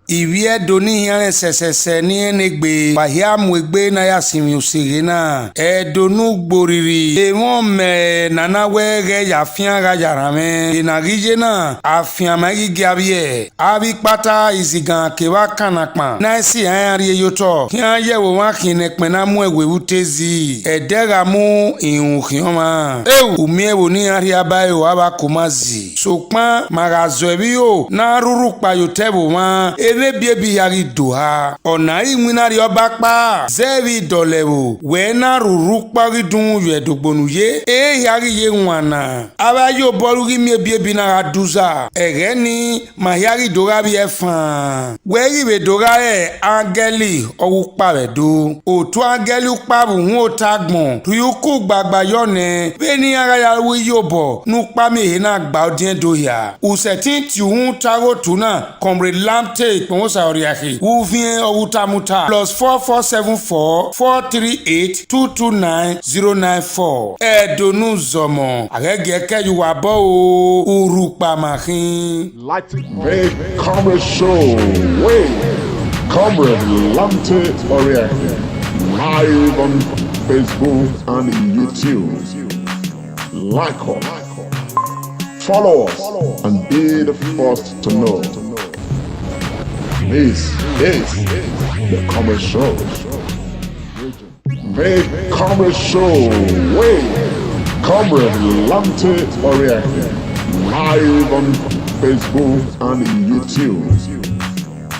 Iwie doni yane sesese ni enegbe bahia mwegbe na ya simi usirena donu gboriri won me nana wege ya fianga yarame na rijena afian magi gabie abi pata izigan kewa kanakpan na si anri yoto kian yewo wa kinekpe na mu ewe utezi edera mu ihun kioma umiewo ni ari abayo aba kumazi sokpan magazo ebi o na ruru pa yotebo wa biebi yari doha ona iwinari obakpa zevi dolewo we na ruru pari dun yedogbonu ye yari ye nwana abayo borugi mebiebi na aduza ni mahari dora bi efan we riwe dora angeli owupa redo otu angeli upa bu hun otagbon tuyuku gbagba yone beni ara ya wi yobo nu pa me na gba odin doya usetin ti hun taro tuna komre lamte Oriahi. Uvien Owutamuta +4474 438 229 094. Edonu Zomo. Agege yuwabo urupa mahin. Make Comrade Show. Wait. Comrade Lamte Oriahi. Live on Facebook and YouTube. Like us. Follow us and be the first to know. This is the Comrade Show. Make Comrade Show. Wait. Comrade Lamte Oriahi. Live on Facebook and YouTube.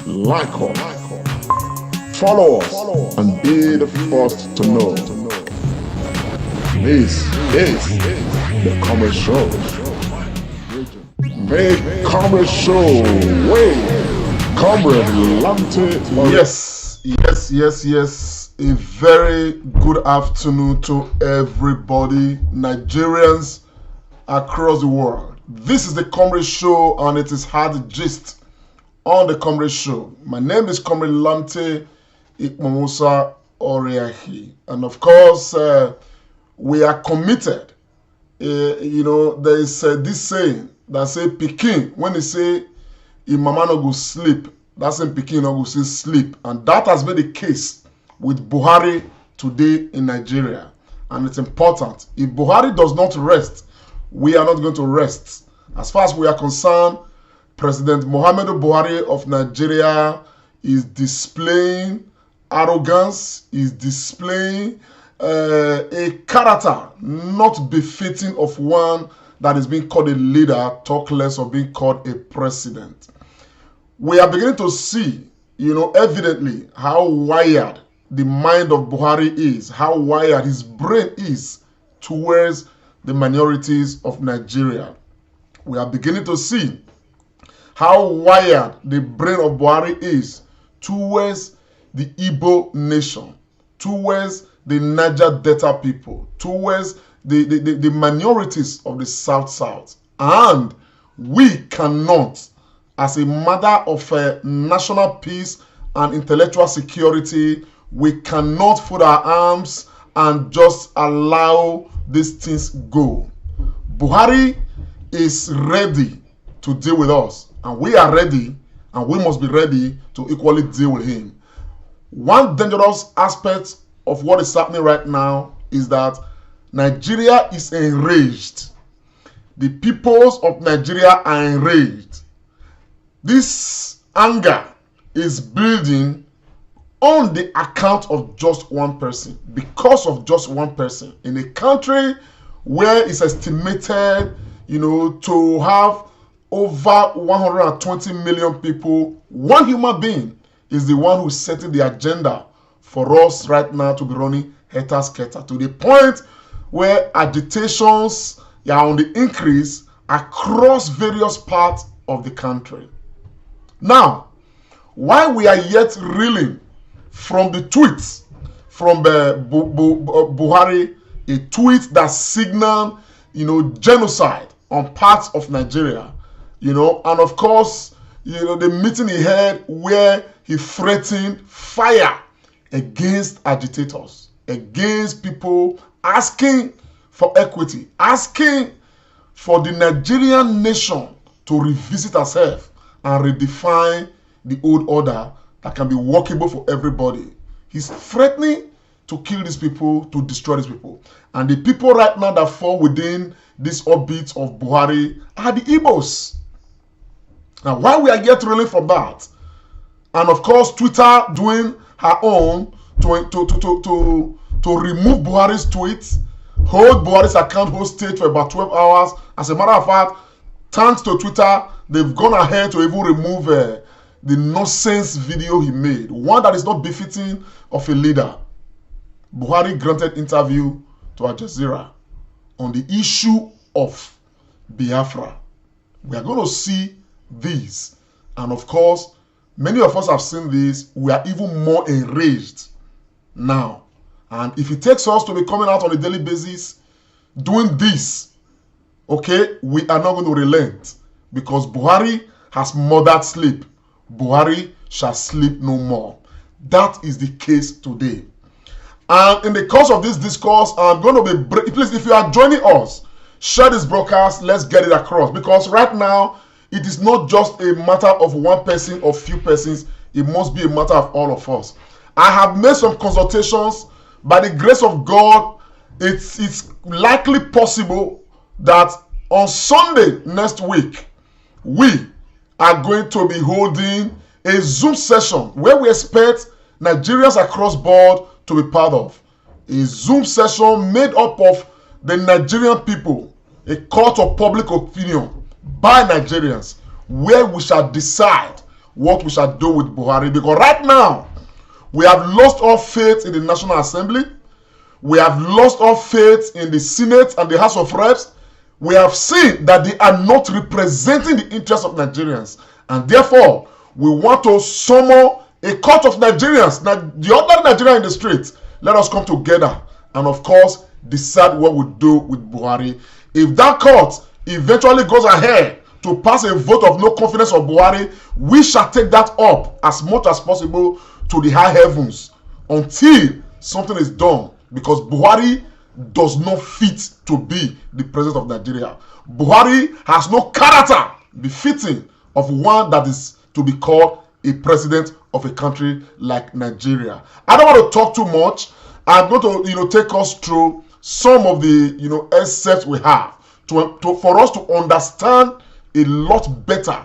Like us. Follow us and be the first to know. This is the Comrade Show. Make Comrade Show. Wait. Comrade Lamte. Yes. A very good afternoon to everybody, Nigerians across the world. This is the Comrade Show, and it is hard gist on the Comrade Show. My name is Comrade Lamte Ikmamusa Oriahi, and of course, we are committed. There is this saying that say Peking when they say if mama no go sleep, that's in Peking no go say sleep. And that has been the case with Buhari today in Nigeria. And it's important. If Buhari does not rest, we are not going to rest. As far as we are concerned, President Muhammadu Buhari of Nigeria is displaying arrogance, is displaying a character not befitting of one that is being called a leader, talk less of being called a president. We are beginning to see, evidently how wired the mind of Buhari is, how wired his brain is towards the minorities of Nigeria. We are beginning to see how wired the brain of Buhari is towards the Igbo nation, towards the Niger Delta people, towards the minorities of the South. And we cannot, as a matter of national peace and intellectual security, we cannot fold our arms and just allow these things go. Buhari is ready to deal with us, and we are ready, and we must be ready to equally deal with him. One dangerous aspect of what is happening right now is that Nigeria is enraged. The peoples of Nigeria are enraged. This anger is building on the account of just one person, because of just one person in a country where it's estimated, to have over 120 million people. One human being is the one who's setting the agenda for us right now to be running heta-skelter, to the point where agitations are on the increase across various parts of the country. Now, while we are yet reeling from the tweets from Buhari, a tweet that signaled, genocide on parts of Nigeria, and of course, the meeting he had where he threatened fire against agitators, against people asking for equity, asking for the Nigerian nation to revisit herself and redefine, the old order that can be workable for everybody. He's threatening to kill these people, to destroy these people. And the people right now that fall within this orbit of Buhari are the Igbos. Now, why we are yet reeling from that? And of course, Twitter doing her own to remove Buhari's tweets, hold Buhari's account hostage for about 12 hours. As a matter of fact, thanks to Twitter, they've gone ahead to even remove the nonsense video he made, one that is not befitting of a leader. Buhari granted interview to Jazeera on the issue of Biafra. We are going to see this, and of course, many of us have seen this. We are even more enraged now. And if it takes us to be coming out on a daily basis doing this, okay, we are not going to relent, because Buhari has murdered sleep. Buhari shall sleep no more. That is the case today. And in the course of this discourse, I'm going to be, please, if you are joining us, share this broadcast. Let's get it across, because right now it is not just a matter of one person or few persons. It must be a matter of all of us. I have made some consultations. By the grace of God, it's likely possible that on Sunday next week, we are going to be holding a Zoom session where we expect Nigerians across board to be part of. A Zoom session made up of the Nigerian people, a court of public opinion by Nigerians, where we shall decide what we shall do with Buhari. Because right now, we have lost all faith in the National Assembly. We have lost all faith in the Senate and the House of Reps. We have seen that they are not representing the interests of Nigerians. And therefore, we want to summon a court of Nigerians, the other Nigerians in the streets. Let us come together and, of course, decide what we do with Buhari. If that court eventually goes ahead to pass a vote of no confidence of Buhari, we shall take that up as much as possible to the high heavens until something is done, because Buhari does not fit to be the president of Nigeria. Buhari has no character befitting of one that is to be called a president of a country like Nigeria. I don't want to talk too much. I'm going to take us through some of the excerpts we have for us to understand a lot better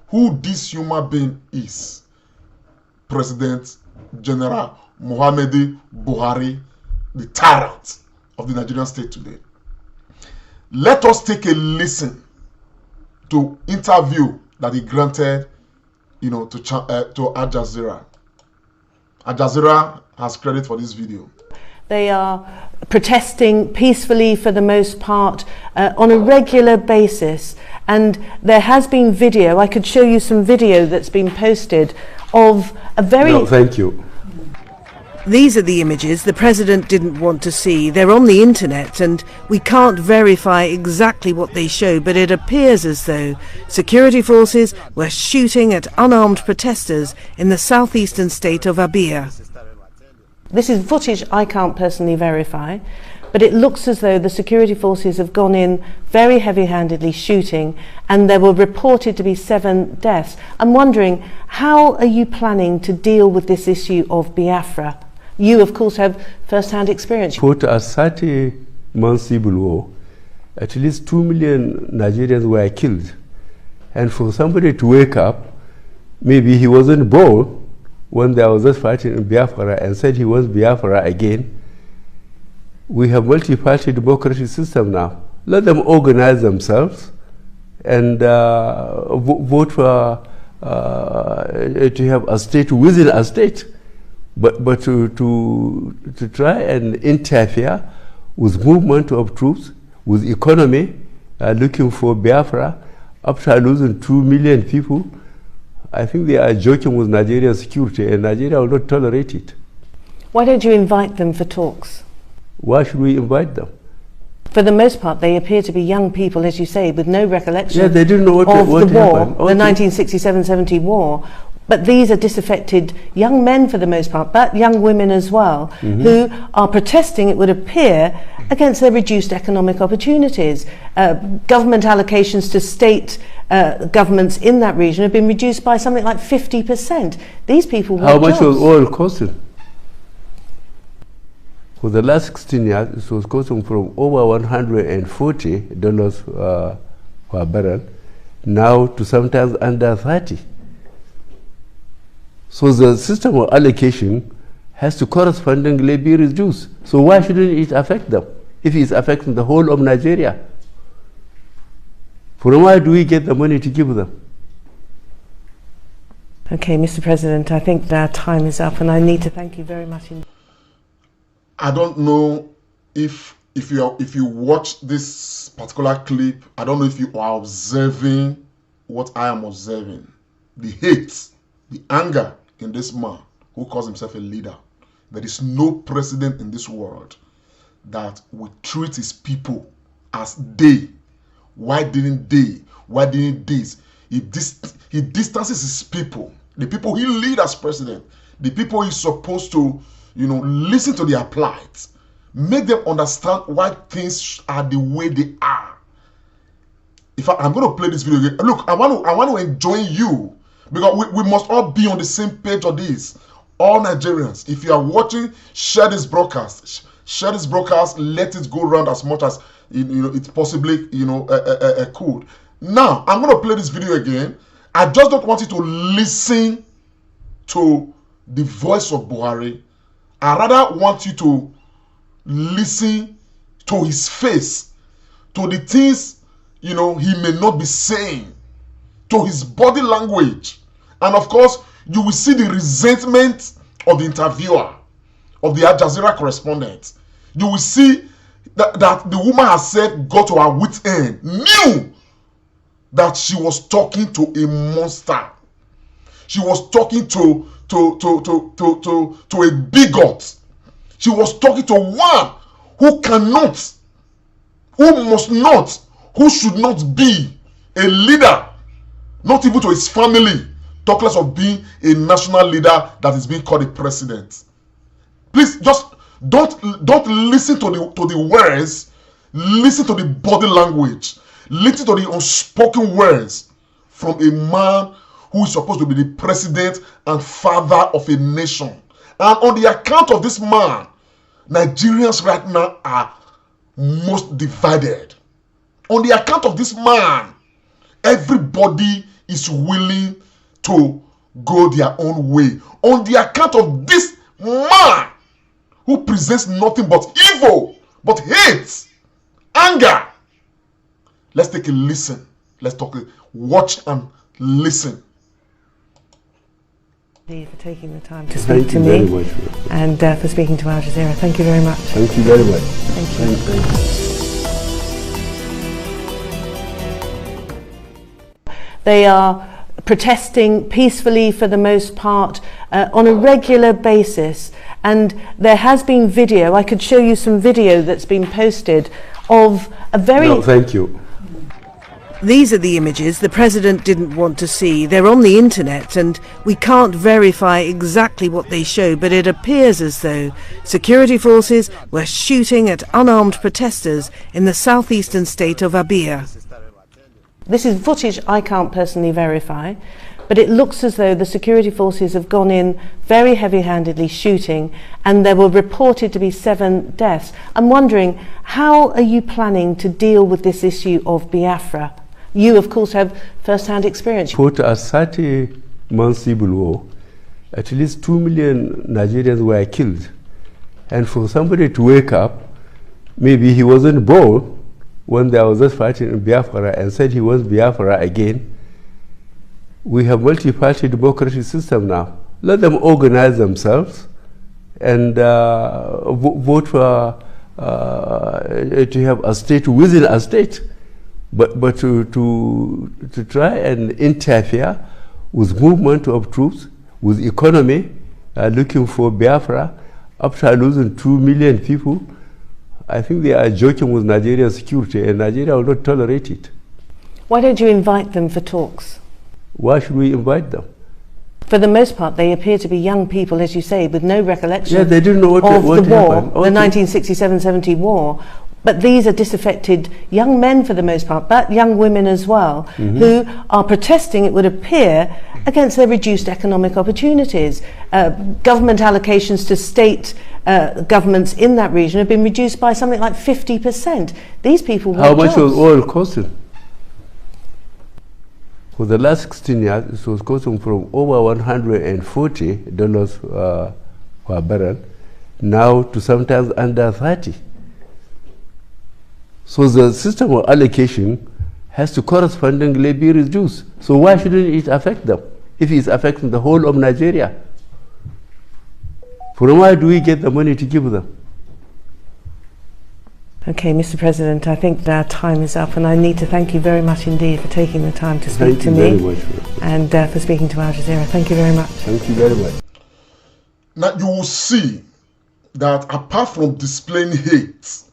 who this human being is. President General Muhammadu Buhari, the tyrant of the Nigerian state today. Let us take a listen to interview that he granted, to Al Jazeera. Al Jazeera has credit for this video. They are protesting peacefully for the most part on a regular basis, and there has been video. I could show you some video that's been posted of a very... No, thank you. These are the images the president didn't want to see. They're on the internet and we can't verify exactly what they show, but it appears as though security forces were shooting at unarmed protesters in the southeastern state of Abia. This is footage I can't personally verify, but it looks as though the security forces have gone in very heavy-handedly shooting, and there were reported to be 7 deaths. I'm wondering, how are you planning to deal with this issue of Biafra? You, of course, have first-hand experience. Put a 30-month civil war, at least 2 million Nigerians were killed. And for somebody to wake up, maybe he wasn't born when there was this fighting in Biafra and said he wants Biafra again. We have multi-party democratic system now. Let them organize themselves and vote for to have a state within a state. But to try and interfere with movement of troops, with economy, looking for Biafra, after losing 2 million people, I think they are joking with Nigerian security, and Nigeria will not tolerate it. Why don't you invite them for talks? Why should we invite them? For the most part, they appear to be young people, as you say, with no recollection they didn't know what of the war, happened. The 1967-70 war. But these are disaffected young men for the most part, but young women as well, who are protesting, it would appear, against their reduced economic opportunities. Government allocations to state governments in that region have been reduced by something like 50%. These people want How much jobs. was oil costing? For the last 16 years, it was costing from over $140 per barrel, now to sometimes under 30. So the system of allocation has to correspondingly be reduced. So why shouldn't it affect them if it's affecting the whole of Nigeria? From where do we get the money to give them? Okay, Mr. President, I think that time is up, and I need to thank you very much indeed. I don't know if you watch this particular clip, I don't know if you are observing what I am observing. The hate, the anger in this man who calls himself a leader. There is no president in this world that will treat his people as they. Why didn't they? Why didn't this? He distances his people, the people he lead as president, the people he's supposed to, listen to their plight, make them understand why things are the way they are. I'm going to play this video again. Look, I want to enjoin you, because we must all be on the same page on this. All Nigerians, if you are watching, share this broadcast. Share this broadcast. Let it go around as much as it possibly could. Now, I'm going to play this video again. I just don't want you to listen to the voice of Buhari. I rather want you to listen to his face, to the things he may not be saying, to his body language, and of course you will see the resentment of the interviewer, of the Jazeera correspondent. You will see that the woman has said, got to her wit's end, knew that she was talking to a monster. She was talking to a bigot. She was talking to one who cannot, who must not, who should not be a leader, not even to his family, talk less of being a national leader that is being called a president. Please just don't listen to the words, listen to the body language, listen to the unspoken words from a man who is supposed to be the president and father of a nation. And on the account of this man, Nigerians right now are most divided. On the account of this man, everybody is willing to go their own way. On the account of this man who presents nothing but evil, but hate, anger. Let's take a listen. Let's watch and listen. For taking the time to speak to me, and for speaking to Al Jazeera. Thank you very much. Thank you very much. Thank you. Thank you. They are protesting peacefully for the most part on a regular basis, and there has been video. I could show you some video that's been posted of a very... No, thank you. These are the images the president didn't want to see. They're on the internet, and we can't verify exactly what they show, but it appears as though security forces were shooting at unarmed protesters in the southeastern state of Abia. This is footage I can't personally verify, but it looks as though the security forces have gone in very heavy-handedly shooting, and there were reported to be 7 deaths. I'm wondering, how are you planning to deal with this issue of Biafra? You, of course, have first-hand experience. After a 30-month civil war, at least 2 million Nigerians were killed. And for somebody to wake up, maybe he wasn't born when there was just fighting in Biafra and said he wants Biafra again. We have multi-party democratic system now. Let them organize themselves and vote for to have a state within a state. But to try and interfere with movement of troops, with economy, looking for Biafra, after losing 2 million people, I think they are joking with Nigerian security, and Nigeria will not tolerate it. Why don't you invite them for talks? Why should we invite them? For the most part, they appear to be young people, as you say, with no recollection they didn't know of the war, happened. the 1967-70 war. but these are disaffected young men for the most part, but young women as well, who are protesting, it would appear, against their reduced economic opportunities. Government allocations to state governments in that region have been reduced by something like 50%. These people want How much jobs. was oil costing? For the last 16 years, it was costing from over $140 per barrel, now to sometimes under 30. So the system of allocation has to correspondingly be reduced. So why shouldn't it affect them if it's affecting the whole of Nigeria? From where do we get the money to give them? Okay, Mr. President, I think that our time is up, and I need to thank you very much indeed for taking the time to speak to me and for speaking to Al Jazeera. Thank you very much. Thank you very much. Now you will see that apart from displaying hate,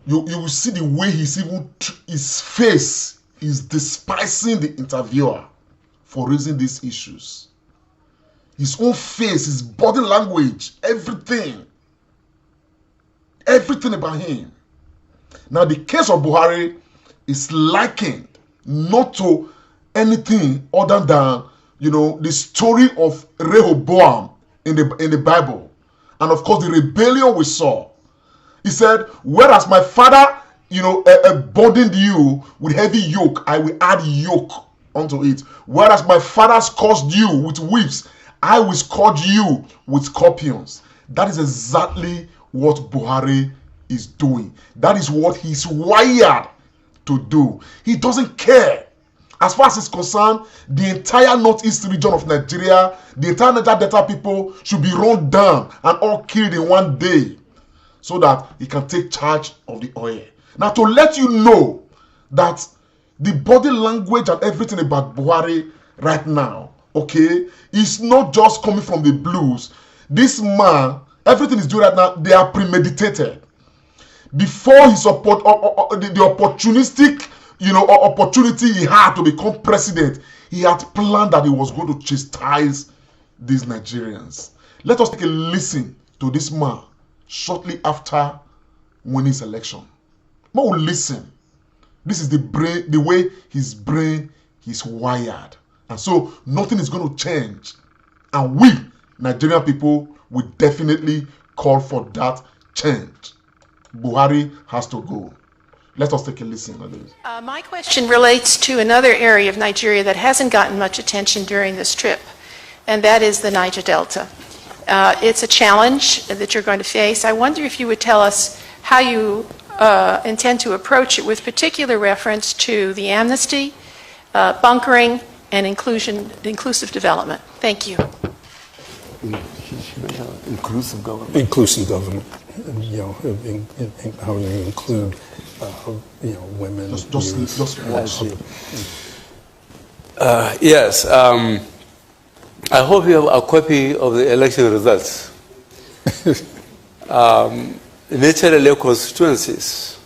you will see the way his face is despising the interviewer for raising these issues. His own face, his body language, everything about him. Now the case of Buhari is likened not to anything other than, the story of Rehoboam in the Bible, and of course the rebellion we saw. He said, whereas my father, burdened you with heavy yoke, I will add yoke unto it. Whereas my father scourged you with whips, I will scourge you with scorpions. That is exactly what Buhari is doing. That is what he's wired to do. He doesn't care. As far as he's concerned, the entire northeast region of Nigeria, the entire Niger Delta people should be run down and all killed in one day so that he can take charge of the oil. Now, to let you know that the body language and everything about Buhari right now, okay, is not just coming from the blues. This man, everything he's doing right now, they are premeditated. Before his the opportunistic, opportunity he had to become president, he had planned that he was going to chastise these Nigerians. Let us take a listen to this man shortly after winning his election. Man will listen. This is the way his brain is wired. And so nothing is going to change. And we, Nigerian people, will definitely call for that change. Buhari has to go. Let us take a listen at this. My question relates to another area of Nigeria that hasn't gotten much attention during this trip, and that is the Niger Delta. It's a challenge that you're going to face. I wonder if you would tell us how you intend to approach it with particular reference to the amnesty, bunkering, and inclusive development. Thank you. Inclusive government. Inclusive government, how you include, women. Yes. I hope you have a copy of the election results. Naturally, constituencies,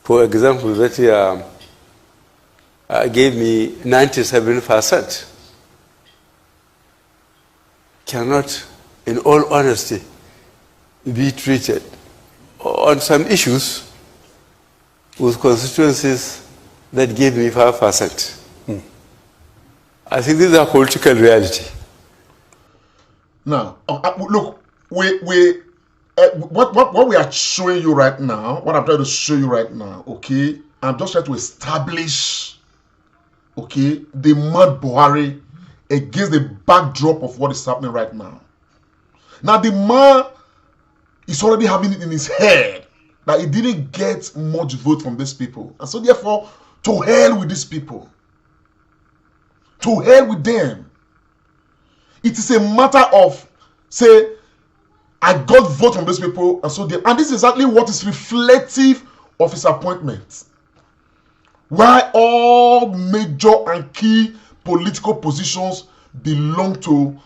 for example, that gave me 97%, cannot, in all honesty, be treated on some issues with constituencies that gave me 5%. I think this is a political reality. Now, look, what we are showing you right now, what I'm trying to show you right now, okay, I'm just trying to establish, okay, the man Buhari against the backdrop of what is happening right now. Now, the man is already having it in his head that he didn't get much vote from these people. And so, therefore, to hell with these people. To hell with them. It is a matter of, say, I got vote from these people, and so and this is exactly what is reflective of his appointment. Why all major and key political positions belong to,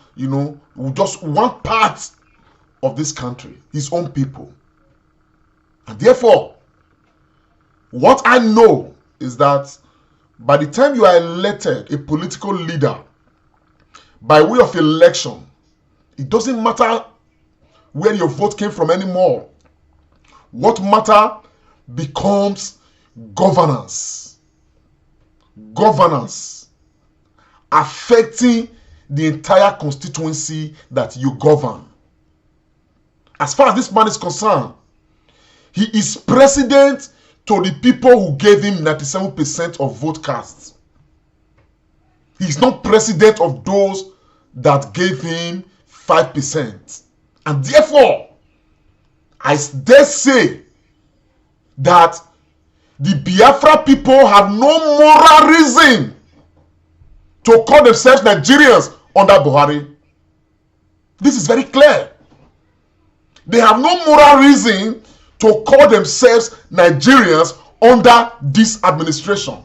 just one part of this country, his own people. And therefore, what I know is that by the time you are elected a political leader by way of election, it doesn't matter where your vote came from anymore. What matters becomes governance. Governance affecting the entire constituency that you govern. As far as this man is concerned, he is president to the people who gave him 97% of vote cast. He is not president of those that gave him 5%. And therefore, I dare say that the Biafra people have no moral reason to call themselves Nigerians under Buhari. This is very clear. They have no moral reason to call themselves Nigerians under this administration.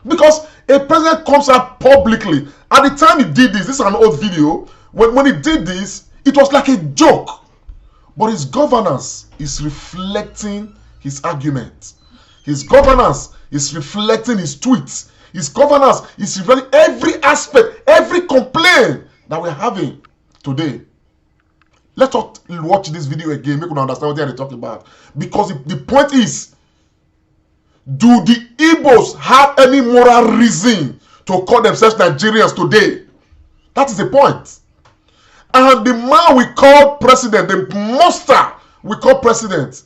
Because a president comes out publicly. At the time he did this is an old video. When he did this, it was like a joke. But his governance is reflecting his argument. His governance is reflecting his tweets. His governance is reflecting every aspect, every complaint that we're having today. Let us watch this video again, make you understand what they are talking about. Because the point is, do the Igbos have any moral reason to call themselves Nigerians today? That is the point. And the man we call president, the monster we call president,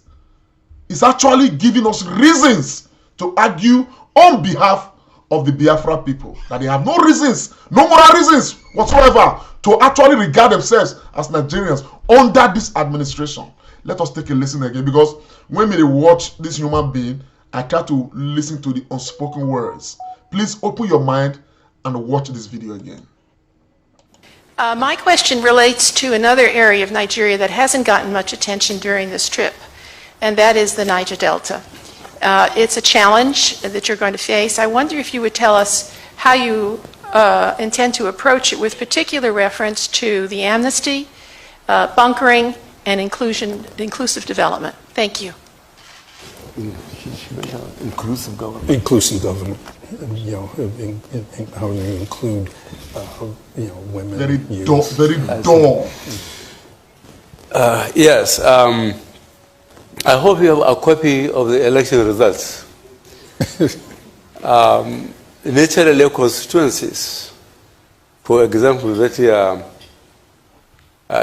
is actually giving us reasons to argue on behalf of the Biafra people. That they have no reasons, no moral reasons whatsoever to actually regard themselves as Nigerians under this administration. Let us take a listen again, because when we watch this human being, I try to listen to the unspoken words. Please open your mind and watch this video again. My question relates to another area of Nigeria that hasn't gotten much attention during this trip, and that is the Niger Delta. It's a challenge that you're going to face. I wonder if you would tell us how you intend to approach it, with particular reference to the amnesty, bunkering, and inclusive development. Thank you. Inclusive government. Inclusive government. You know, in how you include, women. Very youth. very dull. Yes. I hope you have a copy of the election results. Naturally, constituencies, for example, that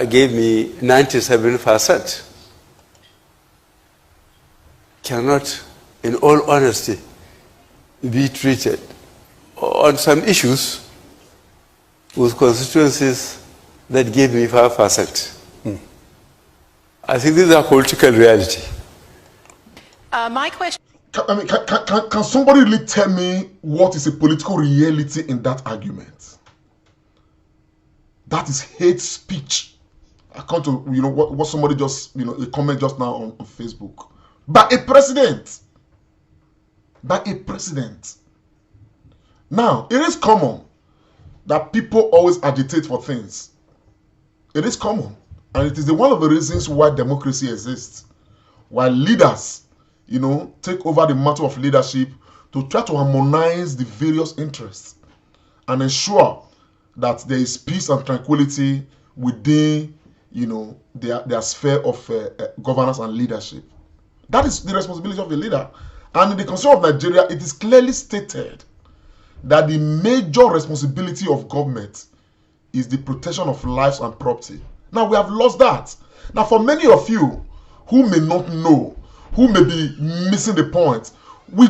gave me 97%, cannot, in all honesty, be treated on some issues with constituencies that gave me 5%. I think this is a political reality. My question. Can somebody really tell me what is a political reality in that argument? That is hate speech. I come to what somebody just a comment just now on Facebook. By a president. By a president. Now, it is common that people always agitate for things. It is common. And it is one of the reasons why democracy exists. Why leaders, take over the matter of leadership to try to harmonize the various interests and ensure that there is peace and tranquility within, their sphere of governance and leadership. That is the responsibility of a leader. And in the Constitution of Nigeria, it is clearly stated that the major responsibility of government is the protection of lives and property. Now, we have lost that. Now, for many of you who may not know, who may be missing the point,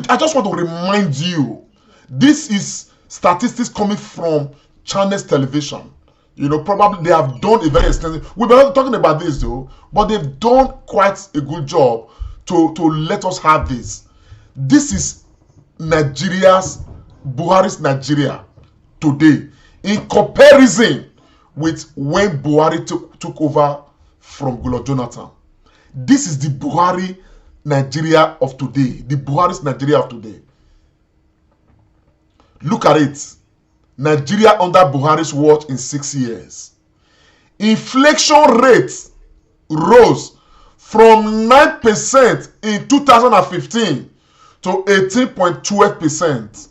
I just want to remind you, this is statistics coming from Channels Television. Probably they have done a very extensive, we've been talking about this though, but they've done quite a good job to let us have this. This is Buhari's Nigeria today, in comparison with when Buhari took over from Goodluck Jonathan. This is the Buhari Nigeria of today. The Buhari's Nigeria of today. Look at it. Nigeria under Buhari's watch in 6 years. Inflation rate rose from 9% in 2015 to 18.12%.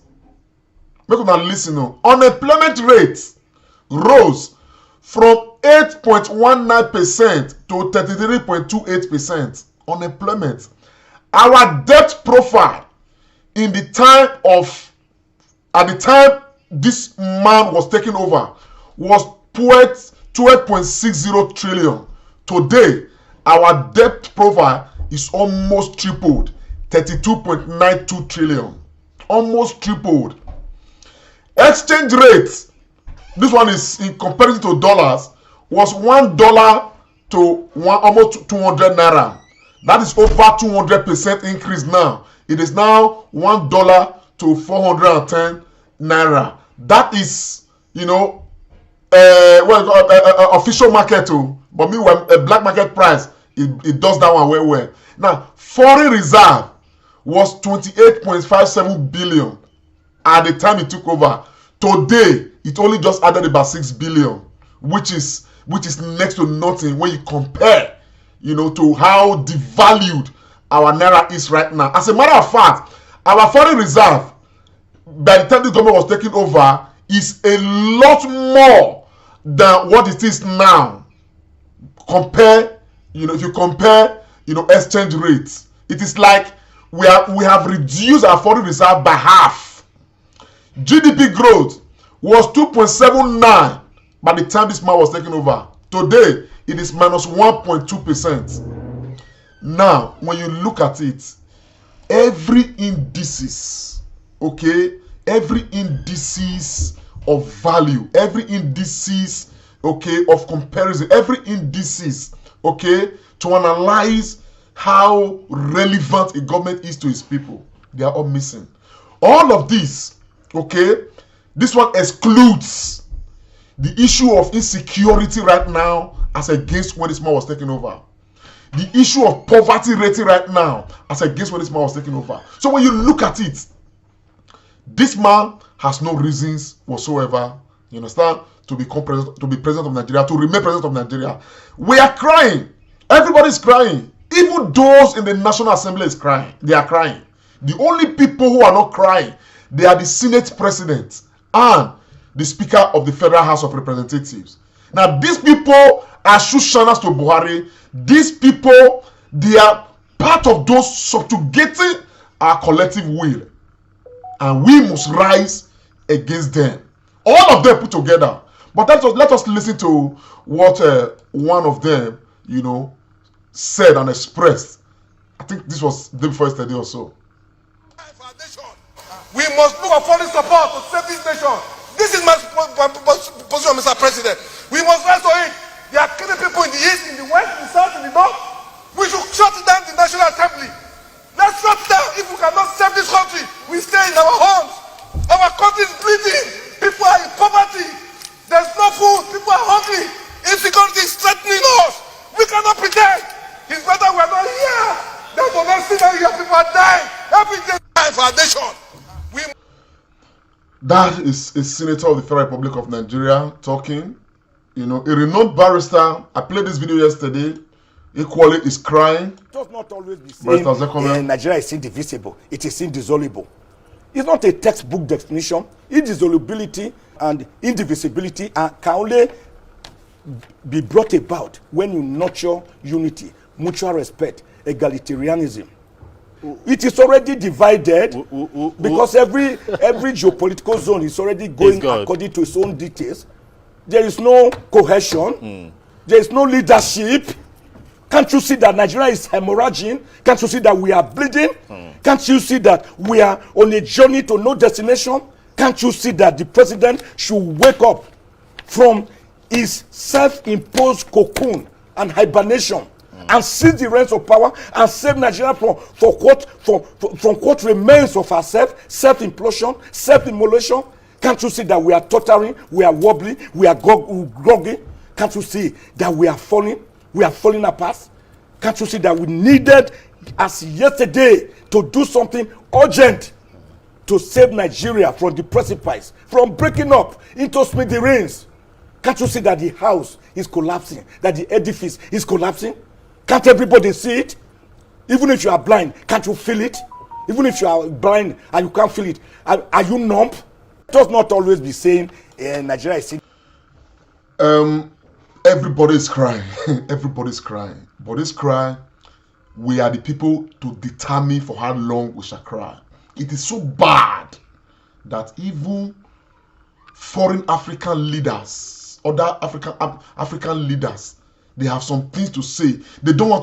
Make una listen. Unemployment rate rose from 8.19% to 33.28% unemployment. Our debt profile at the time this man was taking over was 12.60 trillion. Today, our debt profile is almost tripled, 32.92 trillion. Almost tripled. Exchange rate, this one is in comparison to dollars, was $1 to almost 200 naira. That is over 200% increase now. It is now $1 to 410 naira. That is, official market too. But meanwhile, a black market price, it does that one well. Now, foreign reserve was 28.57 billion at the time it took over. Today, it only just added about 6 billion, which is next to nothing when you compare, to how devalued our naira is right now. As a matter of fact, our foreign reserve, by the time the government was taking over, is a lot more than what it is now. If you compare, exchange rates, it is like we have reduced our foreign reserve by half. GDP growth was 2.79 by the time this man was taking over. Today, it is minus 1.2%. Now, when you look at it, every indices, every indices of value, every indices, of comparison, every indices, to analyze how relevant a government is to its people, they are all missing. All of this, this one excludes the issue of insecurity right now as against when this man was taking over. The issue of poverty rating right now as against when this man was taking over. So when you look at it, this man has no reasons whatsoever, you understand, to become president, to be president of Nigeria, to remain president of Nigeria. We are crying. Everybody's crying. Even those in the National Assembly is crying. They are crying. The only people who are not crying, they are the Senate President and the Speaker of the Federal House of Representatives. Now, these people are shoe-shiners to Buhari. These people, they are part of those subjugating our collective will. And we must rise against them. All of them put together. But let us listen to what one of them, said and expressed. I think this was the first day or so. We must look for foreign support to save this nation. This is my position, Mr. President. We must rise to it. They are killing people in the east, in the west, in the south, in the north. We should shut down the National Assembly. Let's shut down. If we cannot save this country, we stay in our homes. Our country is bleeding. People are in poverty. There's no food. People are hungry. Insecurity is threatening us. We cannot pretend. It's better we are not here than to not see that here people are dying. Every day for our nation. That is a senator of the Federal Republic of Nigeria talking. A renowned barrister. I played this video yesterday. Equally is crying. It does not always be saying Nigeria is indivisible. It is indissoluble. It's not a textbook definition. Indissolubility and indivisibility can only be brought about when you nurture unity, mutual respect, egalitarianism. It is already divided because every geopolitical zone is already going according to its own details. There is no cohesion. There is no leadership. Can't you see that Nigeria is hemorrhaging? Can't you see that we are bleeding? Can't you see that we are on a journey to no destination? Can't you see that the president should wake up from his self-imposed cocoon and hibernation and seize the reins of power and save Nigeria from what remains of ourselves, self-implosion, self-immolation? Can't you see that we are tottering, we are wobbling, we are groggy? Can't you see that we are falling? We are falling apart. Can't you see that we needed, as yesterday, to do something urgent to save Nigeria from the precipice, from breaking up into smithereens? Can't you see that the house is collapsing, that the edifice is collapsing? Can't everybody see it? Even if you are blind, can't you feel it? Even if you are blind and you can't feel it, are you numb? It does not always be saying Nigeria is everybody's crying. Everybody's crying. But this cry we are the people to determine for how long we shall cry. It is so bad that even foreign African leaders, other African leaders, they have some things to say. They don't want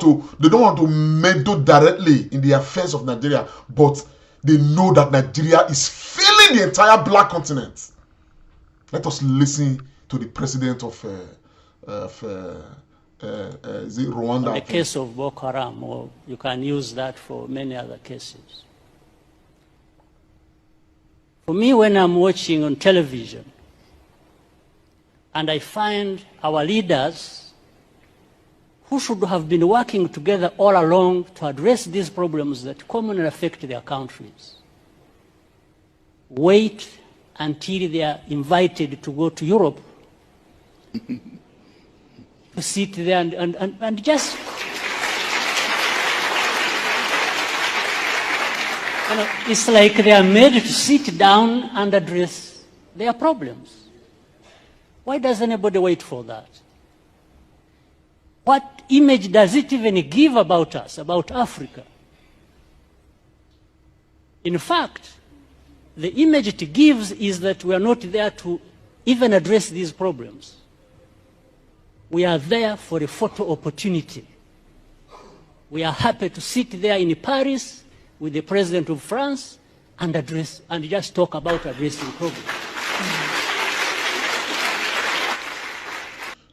to meddle directly in the affairs of Nigeria, but they know that Nigeria is failing the entire black continent. Let us listen to the president of is it Rwanda? On the case of Boko Haram, or you can use that for many other cases. For me, when I'm watching on television and I find our leaders who should have been working together all along to address these problems that commonly affect their countries, wait until they are invited to go to Europe to sit there and just, it's like they are made to sit down and address their problems. Why does anybody wait for that? What image does it even give about us, about Africa? In fact, the image it gives is that we are not there to even address these problems. We are there for a photo opportunity. We are happy to sit there in Paris with the President of France and address and just talk about addressing problems.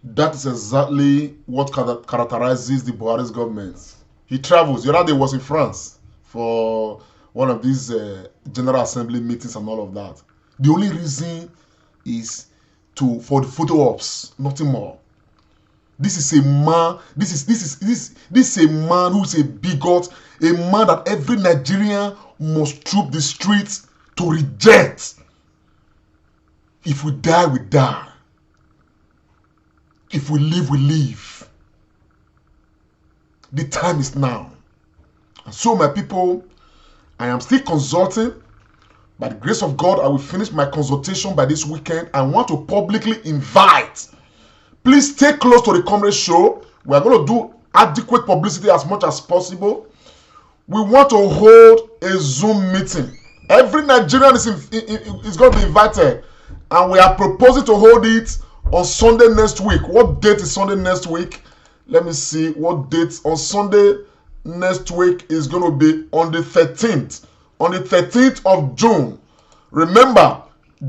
That is exactly what characterizes the Buhari's government. He travels. The other day was in France for one of these General Assembly meetings and all of that. The only reason is for the photo ops, nothing more. This is a man. This is a man who is a bigot, a man that every Nigerian must troop the streets to reject. If we die, we die. If we live, we live. The time is now. And so, my people, I am still consulting. By the grace of God, I will finish my consultation by this weekend. I want to publicly invite. Please stay close to the Comrade Show. We are going to do adequate publicity as much as possible. We want to hold a Zoom meeting. Every Nigerian is going to be invited. And we are proposing to hold it on Sunday next week. What date is Sunday next week? Let me see what date. On Sunday next week is going to be on the 13th. On the 13th of June. Remember,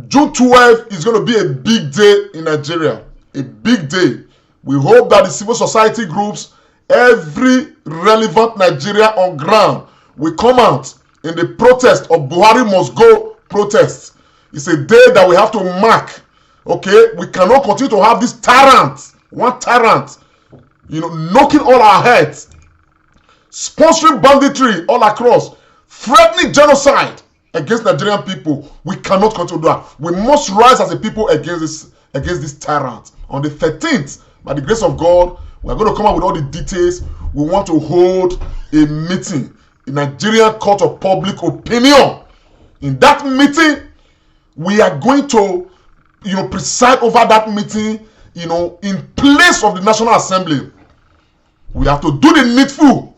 June 12th is going to be a big day in Nigeria. A big day. We hope that the civil society groups, every relevant Nigeria on ground, will come out in the protest of Buhari must go protest. It's a day that we have to mark. Okay, we cannot continue to have this tyrant, one tyrant, knocking all our heads, sponsoring banditry all across, threatening genocide against Nigerian people. We cannot continue to do that. We must rise as a people against this tyrant. On the 13th, by the grace of God, we are going to come up with all the details. We want to hold a meeting, a Nigerian court of public opinion. In that meeting, we are going to preside over that meeting, in place of the National Assembly. We have to do the needful.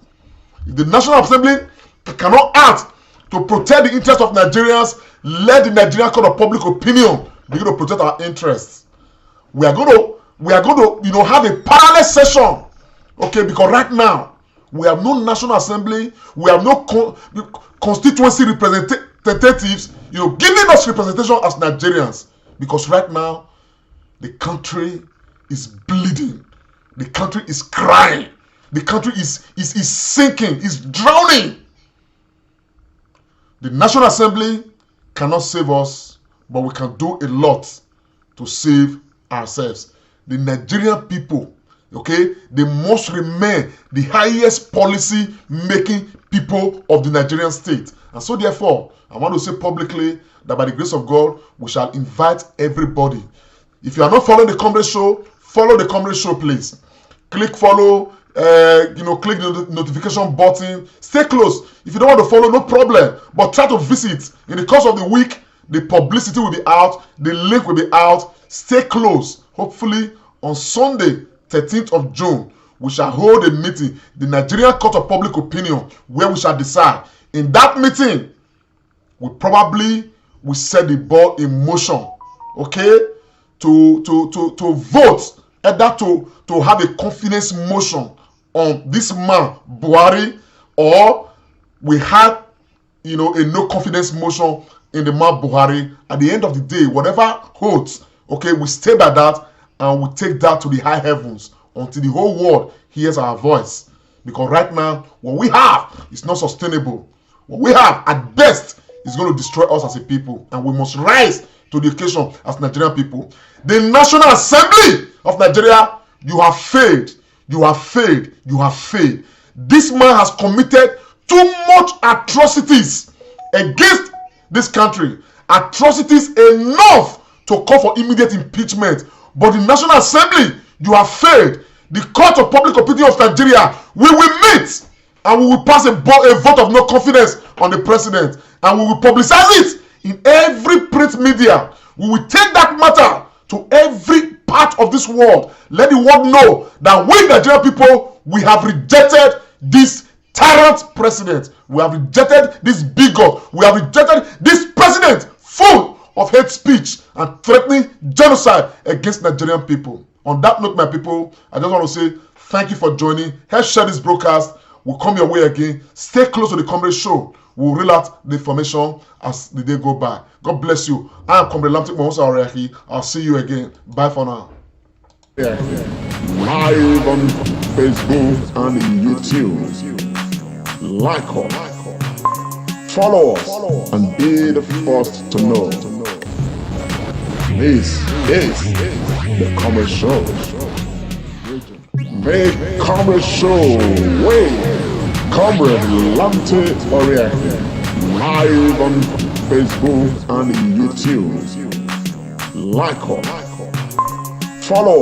If the National Assembly cannot act to protect the interests of Nigerians, let the Nigerian Court of Public Opinion begin to protect our interests. We are going to have a parallel session, okay? Because right now we have no National Assembly, we have no constituency representatives, giving us representation as Nigerians. Because right now, the country is bleeding. The country is crying. The country is sinking, is drowning. The National Assembly cannot save us, but we can do a lot to save ourselves. The Nigerian people, okay, they must remain the highest policy-making people of the Nigerian state. And so therefore, I want to say publicly that by the grace of God, we shall invite everybody. If you are not following the Comrade Show, follow the Comrade Show, please. Click follow, click the notification button. Stay close. If you don't want to follow, no problem. But try to visit. In the course of the week, the publicity will be out. The link will be out. Stay close. Hopefully, on Sunday, 13th of June, we shall hold a meeting, the Nigerian Court of Public Opinion, where we shall decide. In that meeting, we probably will set the ball in motion, okay, to vote, either to have a confidence motion on this man Buhari, or we have, a no confidence motion in the man Buhari. At the end of the day, whatever holds, okay, we stay by that and we take that to the high heavens until the whole world hears our voice. Because right now, what we have is not sustainable. What we have, at best, is going to destroy us as a people. And we must rise to the occasion as Nigerian people. The National Assembly of Nigeria, you have failed. You have failed. You have failed. This man has committed too much atrocities against this country. Atrocities enough to call for immediate impeachment. But the National Assembly, you have failed. The Court of Public Opinion of Nigeria, we will meet and we will pass a vote of no confidence on the president, and we will publicize it in every print media. We will take that matter to every part of this world. Let the world know that we Nigerian people, we have rejected this tyrant president. We have rejected this bigot. We have rejected this president full of hate speech and threatening genocide against Nigerian people. On that note, my people, I just want to say thank you for joining. Help share this broadcast. We'll come your way again. Stay close to the Comrade Show. We'll reel out the information as the day go by. God bless you. I am Comrade Lamtik Mohosa Oreahi. I'll see you again. Bye for now. Live on Facebook and YouTube. Like us, follow us, and be the first to know. This is the Comrade Show. The Comrade Show with Comrade Lamtik Oreahi. Live on Facebook and YouTube. Like us, follow us.